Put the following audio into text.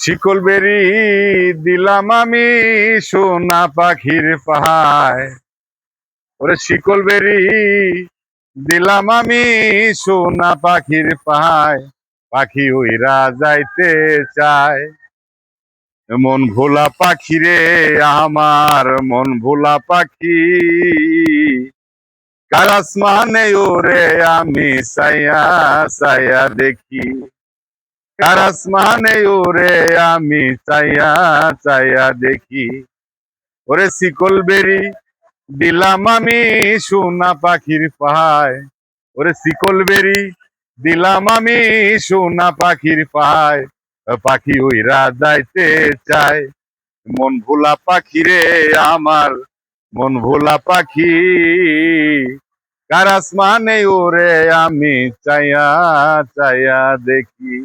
শিকল বেরি দিলাম আমি সোনা পাখির পাহায়। ওরে শিকল বেরি দিলাম আমি সোনা পাখির পাহায়। পাখি উইরা যাইতে চায়। মন ভোলা পাখি রে আমার মন ভোলা পাখি, কার আসমানে ওরে আমি সায়া সায়া দেখি। কার আসমানে ওরে আমি চাইয়া চাইয়া দেখি। ওরে শিকল বেরি দিলাম আমি সোনা পাখির পাহায়। ওরে শিকল বেরি দিলাম আমি সোনা পাখির পাহায়। পাখি উইরা যাইতে চায়। মন ভোলা পাখি রে আমার মন ভোলা পাখি, কার আসমানে ওরে আমি চাইয়া চাইয়া দেখি।